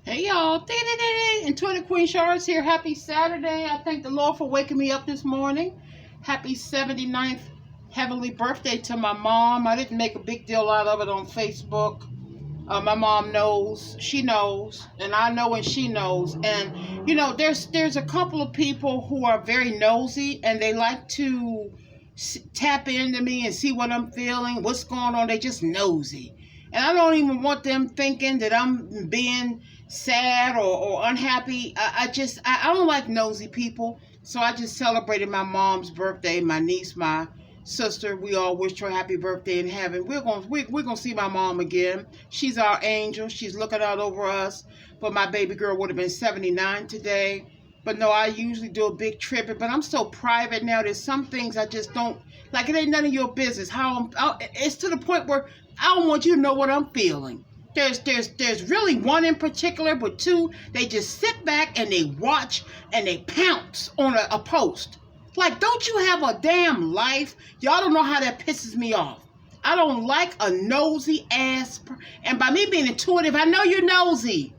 Hey y'all, Intuitive Queen Charlotte here. Happy Saturday. I thank the Lord for waking me up this morning. Happy 79th heavenly birthday to my mom. I didn't make a big deal out of it on Facebook. My mom knows, she knows, and I know and she knows. And there's a couple of people who are very nosy and they like to tap into me and see what I'm feeling, what's going on. They just nosy. And I don't even want them thinking that I'm being sad or unhappy. I don't like nosy people. So I just celebrated my mom's birthday, my niece, my sister. We all wished her happy birthday in heaven. We're gonna see my mom again. She's our angel. She's looking out over us. But my baby girl would have been 79 today. But no, I usually do a big tribute. But I'm so private now. There's some things I just don't like. It ain't none of your business. It's to the point where I don't want you to know what I'm feeling. There's really one in particular, but two, they just sit back and they watch and they pounce on a post. Like, don't you have a damn life? Y'all don't know how that pisses me off. I don't like a nosy ass. And by me being intuitive, I know you're nosy.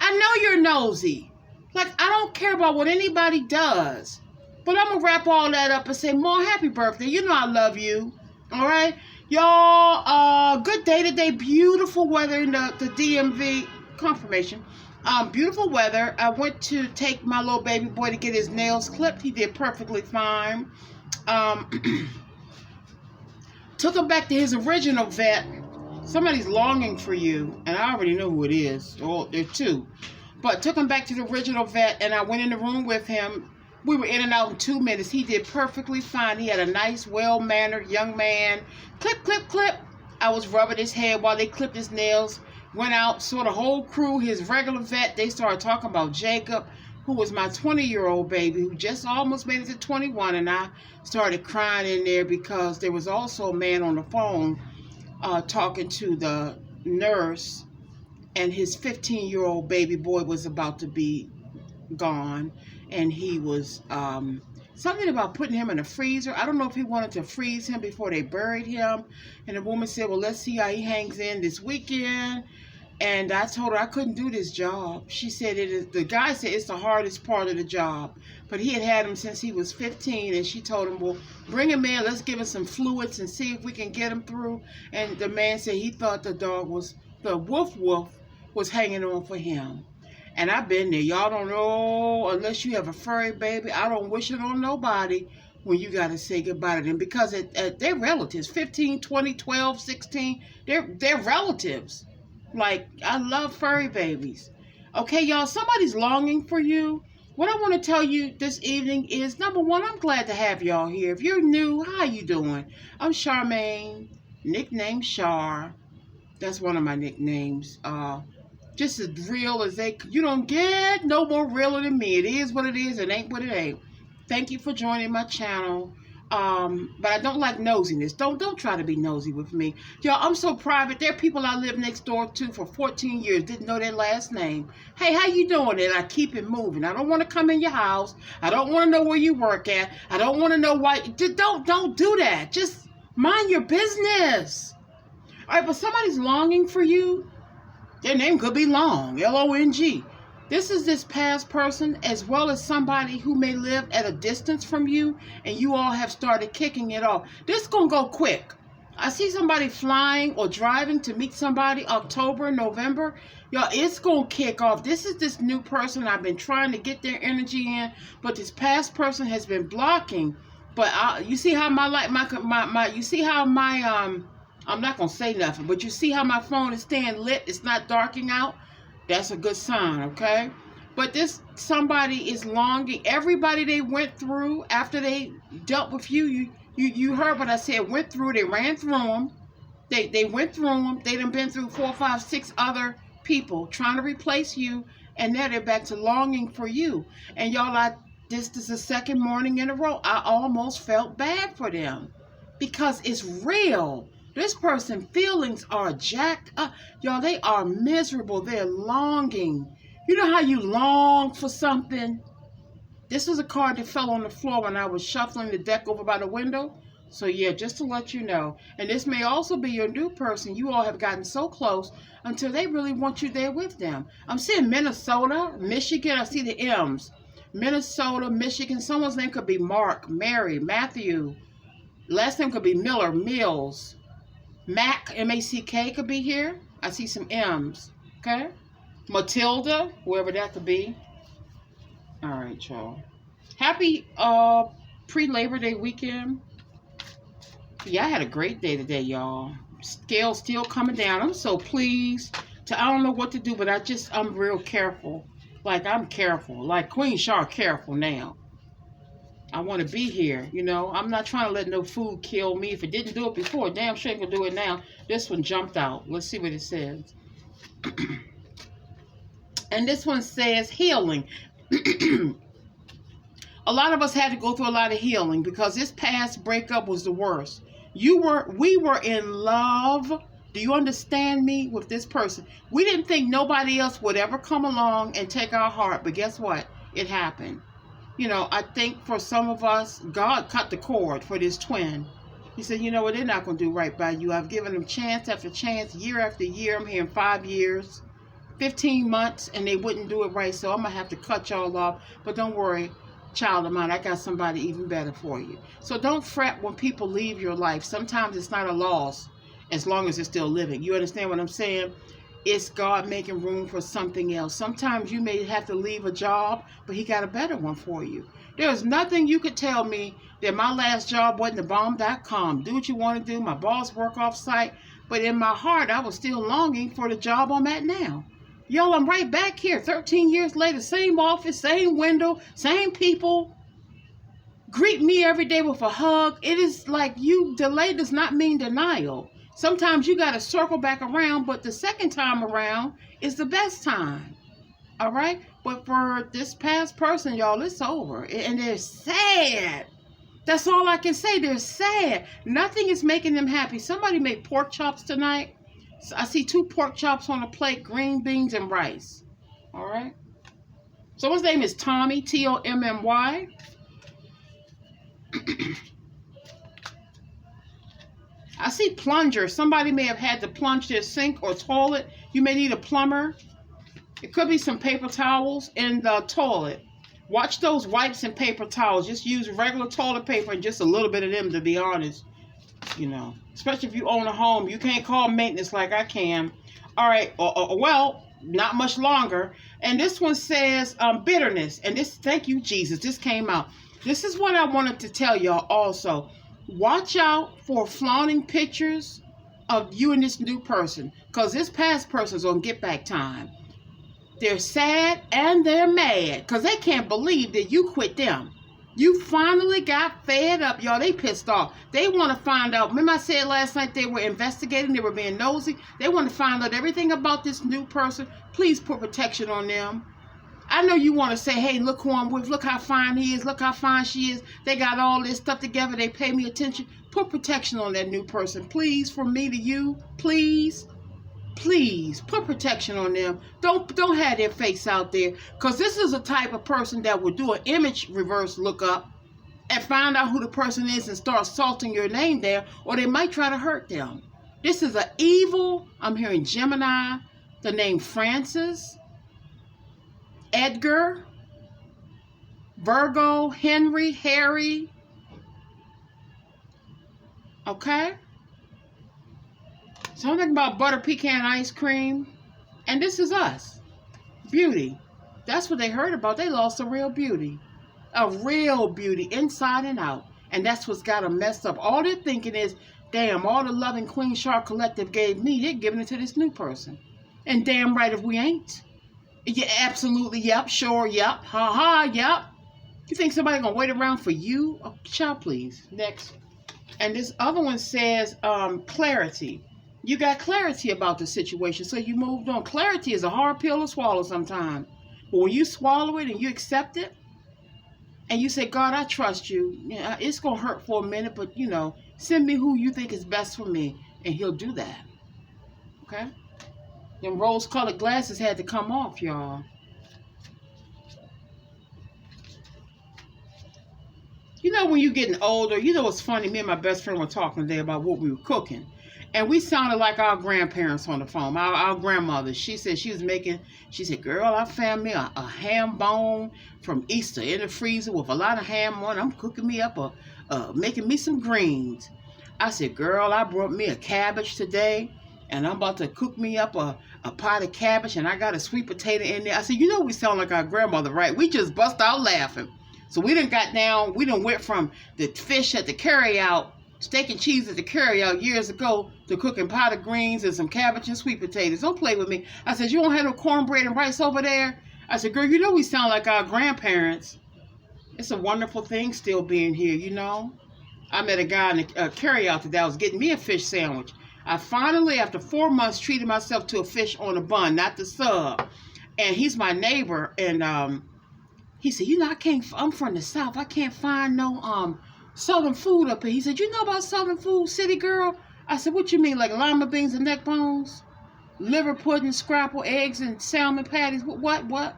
I know you're nosy. Like, I don't care about what anybody does. But I'm going to wrap all that up and say, Mom, happy birthday. You know I love you. All right? Y'all, good day today. Beautiful weather in the DMV. Confirmation. Beautiful weather. I went to take my little baby boy to get his nails clipped. He did perfectly fine. Took him back to his original vet. Somebody's longing for you, and I already know who it is. Well, there are two. But took him back to the original vet, and I went in the room with him. We were in and out in 2 minutes. He did perfectly fine. He had a nice, well-mannered young man. Clip, clip, clip. I was rubbing his head while they clipped his nails. Went out, saw the whole crew, his regular vet. They started talking about Jacob, who was my 20-year-old baby, who just almost made it to 21. And I started crying in there because there was also a man on the phone talking to the nurse. And his 15-year-old baby boy was about to be gone. And he was something about putting him in a freezer. I don't know if he wanted to freeze him before they buried him. And the woman said, well, let's see how he hangs in this weekend. And I told her I couldn't do this job. She said the guy said it's the hardest part of the job. But he had him since he was 15. And she told him, well, bring him in. Let's give him some fluids and see if we can get him through. And the man said he thought the wolf was hanging on for him. And I've been there. Y'all don't know, unless you have a furry baby, I don't wish it on nobody when you got to say goodbye to them. Because they're relatives. 15, 20, 12, 16. They're relatives. Like, I love furry babies. Okay, y'all, somebody's longing for you. What I want to tell you this evening is, number one, I'm glad to have y'all here. If you're new, how you doing? I'm Charmaine, nickname Char. That's one of my nicknames. Just as real as you don't get no more realer than me. It is what it is. It ain't what it ain't. Thank you for joining my channel. But I don't like nosiness. Don't try to be nosy with me. Y'all, I'm so private. There are people I live next door to for 14 years. Didn't know their last name. Hey, how you doing? And I keep it moving. I don't want to come in your house. I don't want to know where you work at. I don't want to know why. Don't do that. Just mind your business. All right, but somebody's longing for you. Their name could be Long, L-O-N-G. This is this past person as well as somebody who may live at a distance from you and you all have started kicking it off. This is going to go quick. I see somebody flying or driving to meet somebody October, November. Y'all, it's going to kick off. This is this new person. I've been trying to get their energy in, but this past person has been blocking. But you see how you see how I'm not going to say nothing, but you see how my phone is staying lit? It's not darking out. That's a good sign, okay? But this somebody is longing. Everybody they went through after they dealt with you heard what I said, went through, they ran through them. They went through them. They done been through 4, 5, 6 other people trying to replace you, and now they're back to longing for you. And y'all, this is the second morning in a row. I almost felt bad for them because it's real. This person's feelings are jacked up. Y'all, they are miserable. They're longing. You know how you long for something? This was a card that fell on the floor when I was shuffling the deck over by the window. So yeah, just to let you know. And this may also be your new person. You all have gotten so close until they really want you there with them. I'm seeing Minnesota, Michigan. I see the M's. Minnesota, Michigan. Someone's name could be Mark, Mary, Matthew. Last name could be Miller, Mills. Mac, M-A-C-K could be here. I see some M's. Okay? Matilda, whoever that could be. All right, y'all. Happy pre-Labor Day weekend. Yeah, I had a great day today, y'all. Scale still coming down. I'm so pleased. I don't know what to do, but I'm real careful. Like, I'm careful. Like Queen Shar careful now. I want to be here, you know. I'm not trying to let no food kill me. If it didn't do it before, damn sure it can do it now. This one jumped out. Let's see what it says. And this one says healing. A lot of us had to go through a lot of healing because this past breakup was the worst. We were in love. Do you understand me with this person? We didn't think nobody else would ever come along and take our heart, but guess what? It happened. You know, I think for some of us, God cut the cord for this twin. He said, you know what, they're not going to do right by you. I've given them chance after chance, year after year. I'm hearing 5 years, 15 months, and they wouldn't do it right, so I'm going to have to cut y'all off. But don't worry, child of mine, I got somebody even better for you. So don't fret when people leave your life. Sometimes it's not a loss as long as they're still living. You understand what I'm saying? It's God making room for something else. Sometimes you may have to leave a job, but he got a better one for you. There's nothing you could tell me that my last job wasn't a bomb.com. Do what you want to do. My boss work off site. But in my heart, I was still longing for the job I'm at now. Yo, I'm right back here 13 years later. Same office, same window, same people. Greet me every day with a hug. It is like delay does not mean denial. Sometimes you got to circle back around, but the second time around is the best time. All right? But for this past person, y'all, it's over. And they're sad. That's all I can say. They're sad. Nothing is making them happy. Somebody made pork chops tonight. I see 2 pork chops on a plate, green beans and rice. All right? So his name is Tommy, T-O-M-M-Y. I see plunger. Somebody may have had to plunge their sink or toilet. You may need a plumber. It could be some paper towels in the toilet. Watch those wipes and paper towels. Just use regular toilet paper and just a little bit of them, to be honest. You know, especially if you own a home. You can't call maintenance like I can. All right. Well, not much longer. And this one says bitterness. And this, thank you, Jesus. This came out. This is what I wanted to tell y'all also. Watch out for flaunting pictures of you and this new person, because this past person's on get back time. They're sad and they're mad because they can't believe that you quit them. You finally got fed up, y'all. They pissed off. They want to find out. Remember I said last night they were investigating, they were being nosy. They want to find out everything about this new person. Please put protection on them. I know you want to say, hey, look who I'm with. Look how fine he is. Look how fine she is. They got all this stuff together. They pay me attention. Put protection on that new person. Please, from me to you. Please. Please. Put protection on them. Don't have their face out there. Because this is a type of person that will do an image reverse lookup and find out who the person is and start salting your name there. Or they might try to hurt them. This is an evil, I'm hearing Gemini, the name Francis, Edgar, Virgo, Henry, Harry. Okay? So I'm thinking about butter pecan ice cream. And this is us. Beauty. That's what they heard about. They lost a real beauty. A real beauty inside and out. And that's what's got them messed up. All they're thinking is, damn, all the loving Queen Shar Collective gave me, they're giving it to this new person. And damn right if we ain't. Yeah, absolutely, yep, sure, yep, ha-ha, yep. You think somebody gonna wait around for you? Oh, child, please. Next. And this other one says clarity. You got clarity about the situation, so you moved on. Clarity is a hard pill to swallow sometimes. But when you swallow it and you accept it, and you say, God, I trust you. Yeah, it's gonna hurt for a minute, but you know, send me who you think is best for me, and he'll do that. Okay? Them rose-colored glasses had to come off, y'all. You know, when you're getting older, you know what's funny? Me and my best friend were talking today about what we were cooking. And we sounded like our grandparents on the phone, our grandmother. She said she said, girl, I found me a ham bone from Easter in the freezer with a lot of ham on it. I'm cooking me up making me some greens. I said, girl, I brought me a cabbage today, and I'm about to cook me up a pot of cabbage, and I got a sweet potato in there. I said, you know we sound like our grandmother, right? We just bust out laughing. So we done went from the fish at the carryout, steak and cheese at the carryout years ago, to cooking pot of greens and some cabbage and sweet potatoes. Don't play with me. I said, you don't have no cornbread and rice over there? I said, girl, you know we sound like our grandparents. It's a wonderful thing still being here, you know. I met a guy in a carryout today. I was getting me a fish sandwich. I finally, after 4 months, treated myself to a fish on a bun, not the sub. And he's my neighbor, and he said, you know, I'm from the South. I can't find no Southern food up here. He said, you know about Southern food, city girl? I said, what you mean, like lima beans and neck bones? Liver pudding, scrapple, eggs, and salmon patties? What? What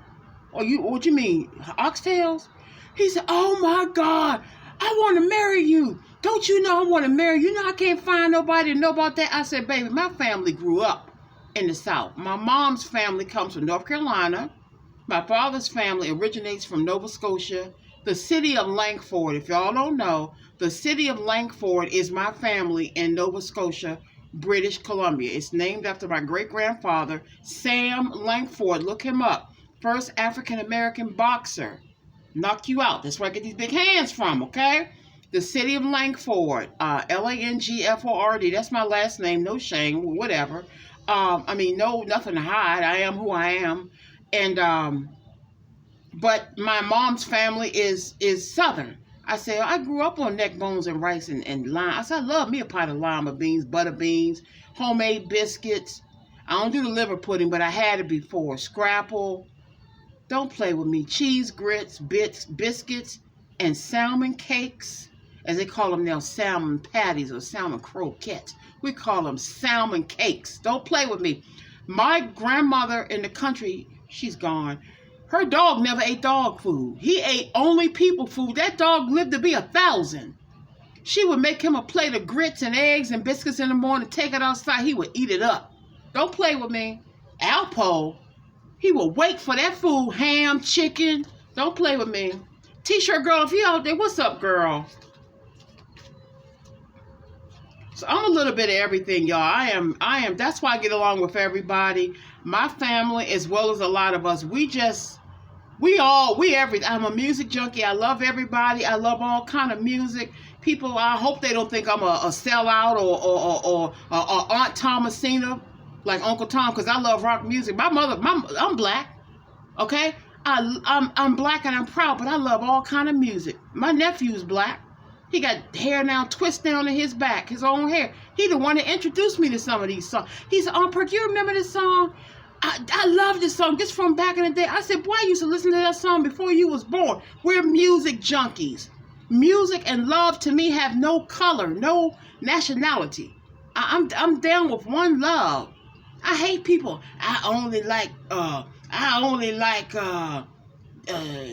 you mean, oxtails? He said, oh my God, I want to marry you. Don't you know I want to marry you? You know I can't find nobody to know about that. I said, baby, my family grew up in the South. My mom's family comes from North Carolina. My father's family originates from Nova Scotia. The city of Langford, if y'all don't know, the city of Langford is my family in Nova Scotia, British Columbia. It's named after my great-grandfather, Sam Langford. Look him up. First African-American boxer. Knock you out. That's where I get these big hands from, okay? The city of Langford, Langford. That's my last name. No shame, whatever. No, nothing to hide. I am who I am. And, but my mom's family is Southern. I said, I grew up on neck bones and rice and lime. I said, I love me a pot of lima beans, butter beans, homemade biscuits. I don't do the liver pudding, but I had it before. Scrapple. Don't play with me. Cheese grits, biscuits, and salmon cakes. As they call them now, salmon patties or salmon croquettes. We call them salmon cakes. Don't play with me. My grandmother in the country, she's gone. Her dog never ate dog food. He ate only people food. That dog lived to be 1,000. She would make him a plate of grits and eggs and biscuits in the morning, take it outside. He would eat it up. Don't play with me. Alpo, he would wait for that food. Ham, chicken. Don't play with me. T-shirt girl, if you out there, what's up, girl? So I'm a little bit of everything, y'all. I am. That's why I get along with everybody. My family, as well as a lot of us, we everything. I'm a music junkie. I love everybody. I love all kind of music. People, I hope they don't think I'm a sellout or Aunt Thomasina, like Uncle Tom, because I love rock music. I'm black, okay? I'm black and I'm proud, but I love all kind of music. My nephew's black. He got hair now twist down in his back, his own hair. He the one that introduced me to some of these songs. He said, Perk, you remember this song? I love this song just from back in the day. I said, boy, I used to listen to that song before you was born. We're music junkies. Music and love to me have no color, no nationality. I'm down with one love. I hate people. I only like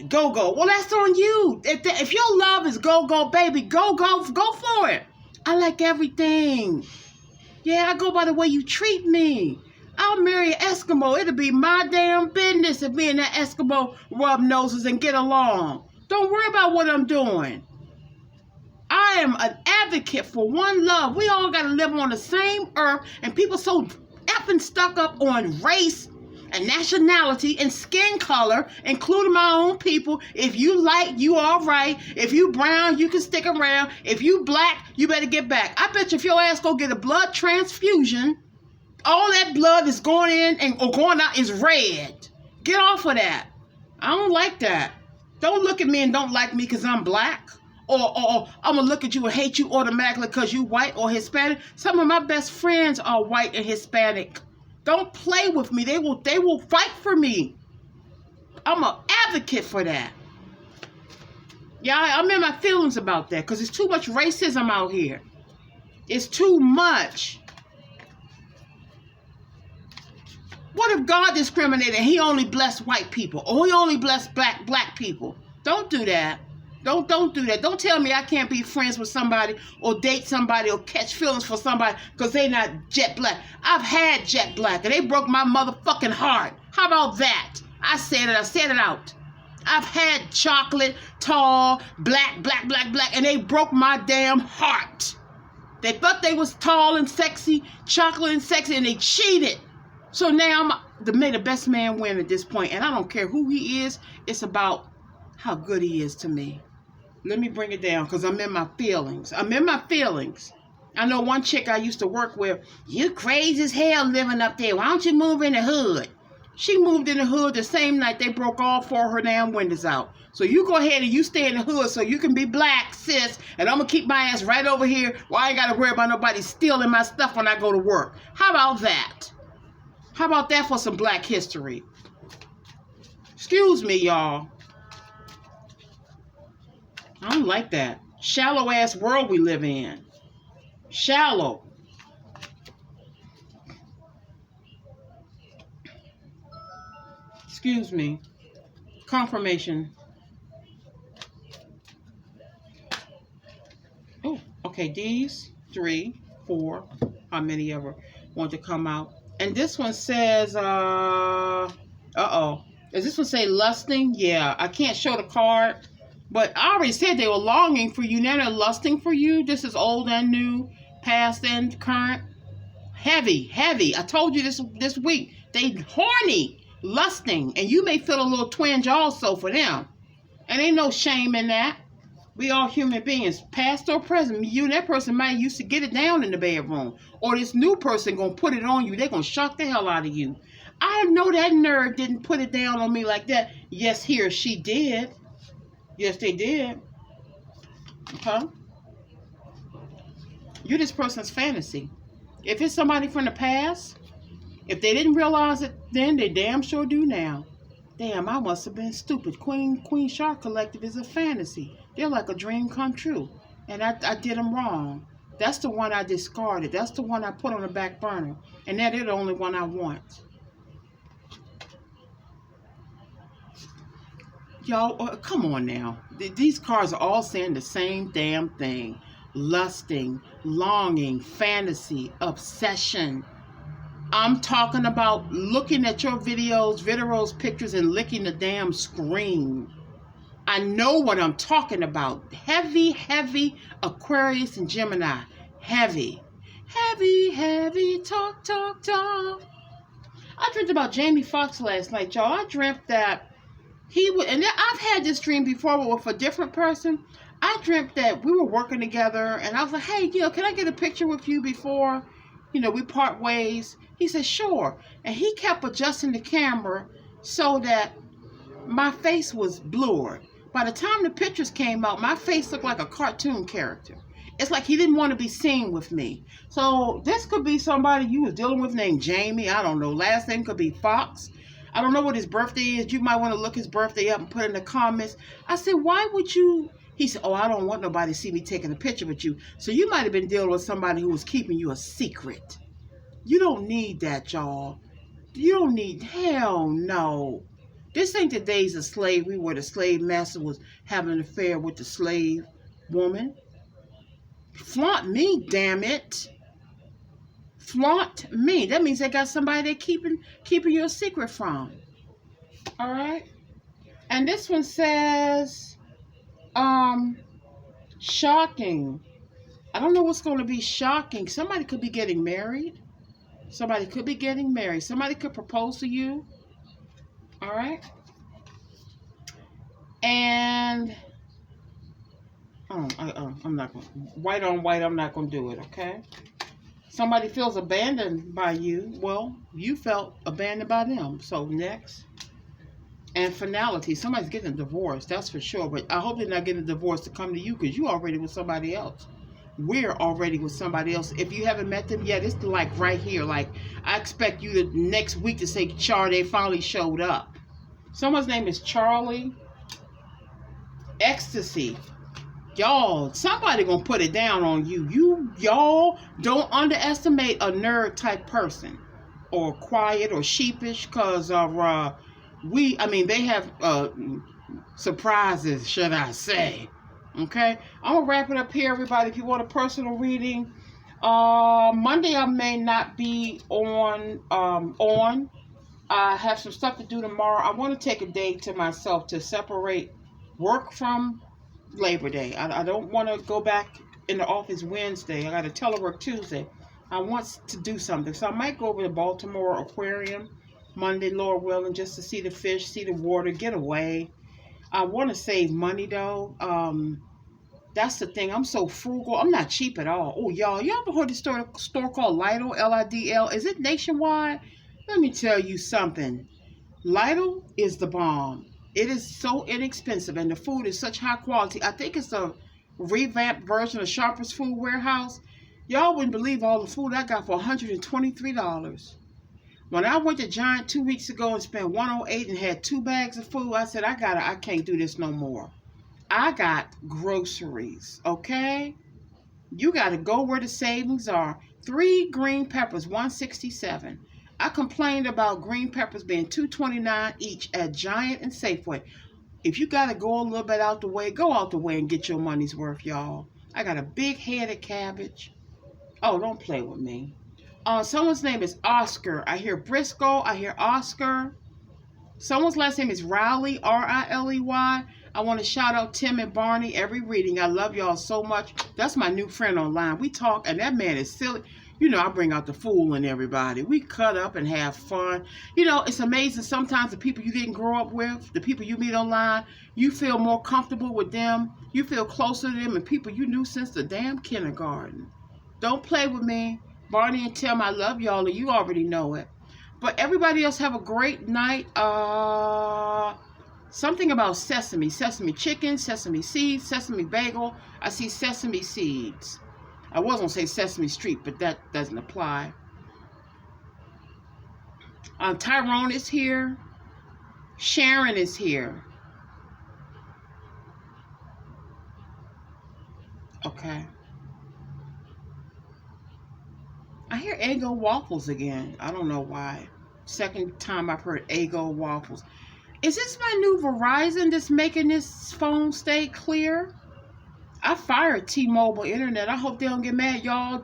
go-go. Well, that's on you. If your love is go-go, baby, go for it. I like everything. Yeah, I go by the way you treat me. I'll marry an Eskimo. It'll be my damn business if me and that Eskimo rub noses and get along. Don't worry about what I'm doing. I am an advocate for one love. We all got to live on the same earth, and people so effing stuck up on race and nationality and skin color, including my own people. If you light, you all right. If you brown, you can stick around. If you black, you better get back. I bet you if your ass go get a blood transfusion, all that blood that's going in or going out is red. Get off of that. I don't like that. Don't look at me and don't like me because I'm black. Or I'm going to look at you and hate you automatically because you white or Hispanic. Some of my best friends are white and Hispanic. Don't play with me. They will fight for me. I'm an advocate for that. Yeah, I'm in my feelings about that because there's too much racism out here. It's too much. What if God discriminated and he only blessed white people or he only blessed black people? Don't do that. Don't do that. Don't tell me I can't be friends with somebody or date somebody or catch feelings for somebody because they not jet black. I've had jet black and they broke my motherfucking heart. How about that? I said it out. I've had chocolate, tall, black, and they broke my damn heart. They thought they was tall and sexy, chocolate and sexy, and they cheated. So now may the best man win at this point, and I don't care who he is. It's about how good he is to me. Let me bring it down because I'm in my feelings. I know one chick I used to work with, you crazy as hell living up there. Why don't you move in the hood? She moved in the hood the same night they broke all 4 of her damn windows out. So you go ahead and you stay in the hood so you can be black, sis. And I'm going to keep my ass right over here where I ain't got to worry about nobody stealing my stuff when I go to work. How about that? How about that for some black history? Excuse me, y'all. I don't like that. Shallow ass world we live in. Shallow. Excuse me. Confirmation. Oh, okay. These 3, 4. How many ever want to come out? And this one says, Does this one say lusting? Yeah, I can't show the card. But I already said they were longing for you. Now they're lusting for you. This is old and new, past and current. Heavy. I told you this week. They horny, lusting. And you may feel a little twinge also for them. And ain't no shame in that. We all human beings, past or present. You and that person might used to get it down in the bedroom. Or this new person going to put it on you. They're going to shock the hell out of you. I know that nerd didn't put it down on me like that. Yes, he or she did. Yes, they did. Okay? You're this person's fantasy. If it's somebody from the past, if they didn't realize it then, they damn sure do now. Damn, I must have been stupid. Queen Shark Collective is a fantasy. They're like a dream come true. And I did them wrong. That's the one I discarded. That's the one I put on the back burner. And now they're the only one I want. Y'all, come on now. These cards are all saying the same damn thing. Lusting, longing, fantasy, obsession. I'm talking about looking at your videos, pictures, and licking the damn screen. I know what I'm talking about. Heavy Aquarius and Gemini. Heavy, talk. I dreamt about Jamie Foxx last night, y'all. I dreamt that he would, and I've had this dream before, but with a different person. I dreamt that we were working together, and I was like, hey, can I get a picture with you before, we part ways? He said, sure. And he kept adjusting the camera so that my face was blurred. By the time the pictures came out, my face looked like a cartoon character. It's like he didn't want to be seen with me. So this could be somebody you was dealing with named Jamie. I don't know. Last name could be Fox. I don't know what his birthday is. You might want to look his birthday up and put it in the comments. I said, why would you? He said, I don't want nobody to see me taking a picture with you. So you might have been dealing with somebody who was keeping you a secret. You don't need that, y'all. You don't need, hell no. This ain't the days of slavery where the slave master was having an affair with the slave woman. Flaunt me, damn it. Flaunt me. That means they got somebody they're keeping you a secret from. All right. And this one says, shocking. I don't know what's going to be shocking. Somebody could be getting married. Somebody could propose to you. All right. And I'm not going. White on white. I'm not going to do it. Okay. Somebody feels abandoned by you. Well, you felt abandoned by them. So next. And finality. Somebody's getting a divorce. That's for sure. But I hope they're not getting a divorce to come to you because you already with somebody else. We're already with somebody else. If you haven't met them yet, it's like right here. Like, I expect you to next week to say, Charlie, they finally showed up. Someone's name is Charlie. Ecstasy. Y'all, somebody gonna put it down on you. Y'all don't underestimate a nerd type person. Or quiet or sheepish. Because they have surprises, should I say. Okay, I'm gonna wrap it up here, everybody. If you want a personal reading, Monday I may not be on. I have some stuff to do tomorrow. I want to take a day to myself to separate work from Labor Day. I don't want to go back in the office Wednesday. I got to telework Tuesday. I want to do something, so I might go over to Baltimore Aquarium Monday, Lord willing, just to see the fish, see the water, get away. I want to save money though. That's the thing. I'm so frugal. I'm not cheap at all. Oh, y'all ever heard the store called Lidl? Lidl? Is it nationwide? Let me tell you something. Lidl is the bomb. It is so inexpensive, and the food is such high quality. I think it's a revamped version of Sharper's Food Warehouse. Y'all wouldn't believe all the food I got for $123. When I went to Giant 2 weeks ago and spent $108 and had 2 bags of food, I said, I can't do this no more. I got groceries, okay? You got to go where the savings are. 3 green peppers, $167. I complained about green peppers being $2.29 each at Giant and Safeway. If you got to go a little bit out the way, go out the way and get your money's worth, y'all. I got a big head of cabbage. Oh, don't play with me. Someone's name is Oscar. I hear Briscoe. I hear Oscar. Someone's last name is Riley, Riley. I want to shout out Tim and Barney every reading. I love y'all so much. That's my new friend online. We talk, and that man is silly. You know, I bring out the fool in everybody. We cut up and have fun. You know, it's amazing. Sometimes the people you didn't grow up with, the people you meet online, you feel more comfortable with them. You feel closer to them and people you knew since the damn kindergarten. Don't play with me. Barney and Tim, I love y'all, and you already know it. But everybody else have a great night. Something about sesame chicken, sesame seeds, sesame bagel. I see sesame seeds. I was going to say Sesame Street, but that doesn't apply. Tyrone is here. Sharon is here. Okay. I hear Eggo waffles again. I don't know why. Second time I've heard Eggo waffles. Is this my new Verizon that's making this phone stay clear? I fired T-Mobile Internet. I hope they don't get mad, y'all.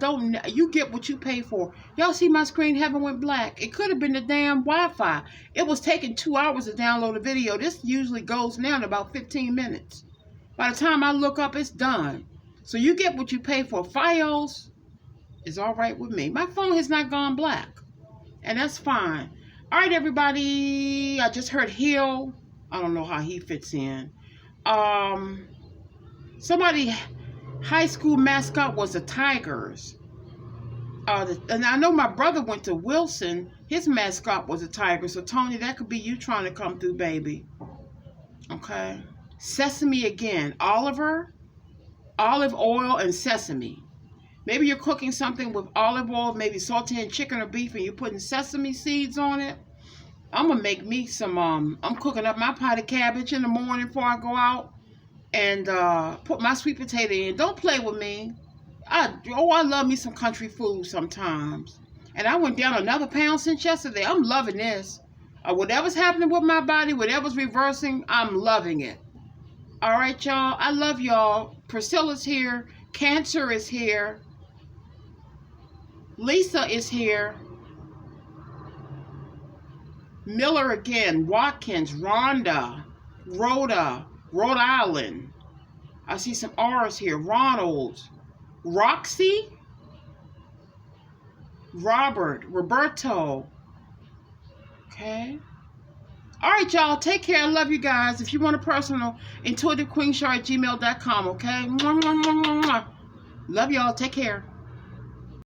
You get what you pay for. Y'all see my screen haven't went black. It could have been the damn Wi-Fi. It was taking 2 hours to download a video. This usually goes now in about 15 minutes. By the time I look up, it's done. So you get what you pay for. Fios is all right with me. My phone has not gone black, and that's fine. All right, everybody. I just heard Hill. I don't know how he fits in. Somebody, high school mascot was the Tigers. And I know my brother went to Wilson. His mascot was a tiger. So, Tony, that could be you trying to come through, baby. Okay. Sesame again. Oliver, olive oil, and sesame. Maybe you're cooking something with olive oil, maybe sauteing chicken or beef, and you're putting sesame seeds on it. I'm going to make me some, I'm cooking up my pot of cabbage in the morning before I go out. And put my sweet potato in. Don't play with me. I love me some country food sometimes. And I went down another pound since yesterday. I'm loving this. Whatever's happening with my body, whatever's reversing, I'm loving it. All right, y'all. I love y'all. Priscilla's here. Cancer is here. Lisa is here. Miller again. Watkins. Rhonda. Rhoda. Rhode Island. I see some R's here. Ronald. Roxy. Robert. Roberto. Okay. All right, y'all. Take care. I love you guys. If you want a personal, intuitivequeenshaw@gmail.com, okay? Love y'all. Take care.